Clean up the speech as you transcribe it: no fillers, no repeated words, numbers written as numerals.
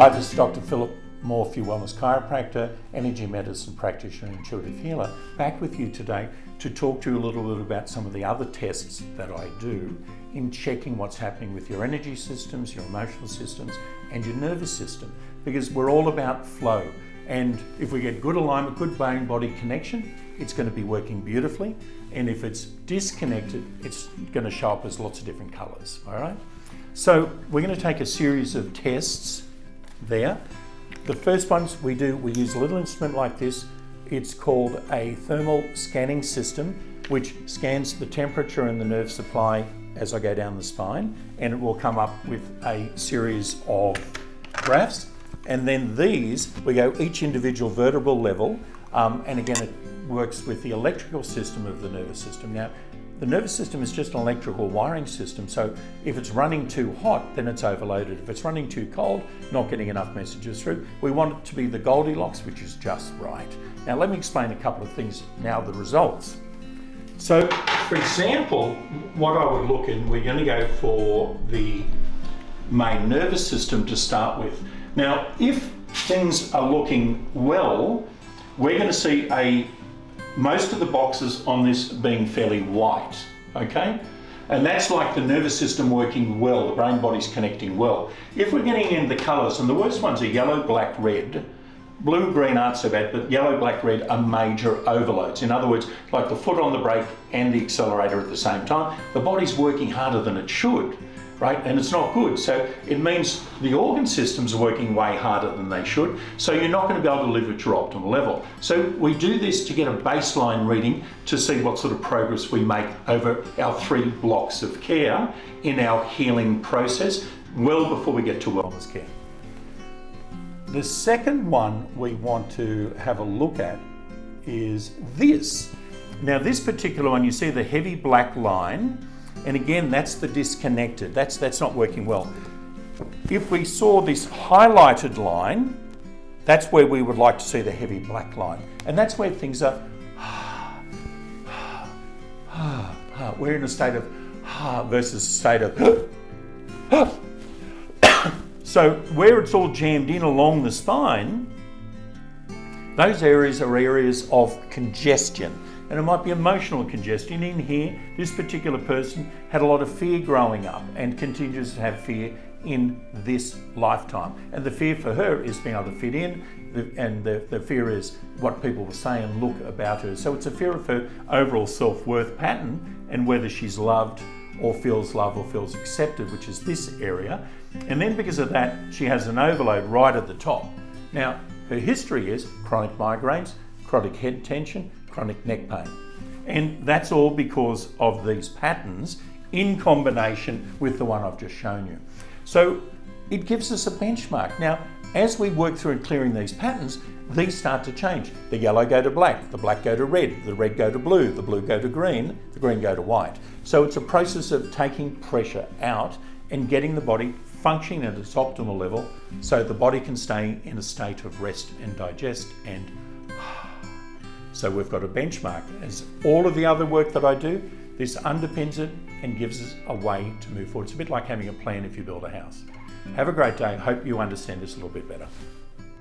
Hi, this is Dr. Philip Morphew, wellness chiropractor, energy medicine practitioner, and intuitive healer, back with you today to talk to you a little bit about some of the other tests that I do in checking what's happening with your energy systems, your emotional systems, and your nervous system, because we're all about flow. And if we get good alignment, good brain-body connection, it's going to be working beautifully. And if it's disconnected, it's going to show up as lots of different colors, all right? So we're going to take a series of tests there. The first ones we use a little instrument like this. It's called a thermal scanning system, which scans the temperature and the nerve supply as I go down the spine, and it will come up with a series of graphs. And then these, we go each individual vertebral level, and again, it works with the electrical system of the nervous system. Now, the nervous system is just an electrical wiring system, so if it's running too hot, then it's overloaded. If it's running too cold, not getting enough messages through. We want it to be the Goldilocks, which is just right. Now, let me explain a couple of things now, the results. So, for example, what I would look in, we're going to go for the main nervous system to start with. Now, if things are looking well, we're going to see most of the boxes on this being fairly white, okay? And that's like the nervous system working well, the brain body's connecting well. If we're getting in the colors, and the worst ones are yellow, black, red, blue, green aren't so bad, but yellow, black, red are major overloads. In other words, like the foot on the brake and the accelerator at the same time, the body's working harder than it should, right? And it's not good. So it means the organ systems are working way harder than they should. So you're not going to be able to live at your optimal level. So we do this to get a baseline reading to see what sort of progress we make over our 3 blocks of care in our healing process, well before we get to wellness care. The second one we want to have a look at is this. Now, this particular one, you see the heavy black line, and again, that's the disconnected. That's not working well. If we saw this highlighted line, that's where we would like to see the heavy black line. And that's where things are, we're in a state of versus a state of So where it's all jammed in along the spine, those areas are areas of congestion. And it might be emotional congestion. In here, this particular person had a lot of fear growing up and continues to have fear in this lifetime. And the fear for her is being able to fit in, and the fear is what people will say and look about her. So it's a fear of her overall self-worth pattern and whether she's loved or feels loved or feels accepted, which is this area. And then because of that, she has an overload right at the top. Now, her history is chronic migraines, chronic head tension, chronic neck pain. And that's all because of these patterns in combination with the one I've just shown you. So it gives us a benchmark. Now, as we work through and clearing these patterns, these start to change. The yellow go to black, the black go to red, the red go to blue, the blue go to green, the green go to white. So it's a process of taking pressure out and getting the body functioning at its optimal level so the body can stay in a state of rest and digest. And so we've got a benchmark. As all of the other work that I do, this underpins it and gives us a way to move forward. It's a bit like having a plan if you build a house. Have a great day. Hope you understand this a little bit better.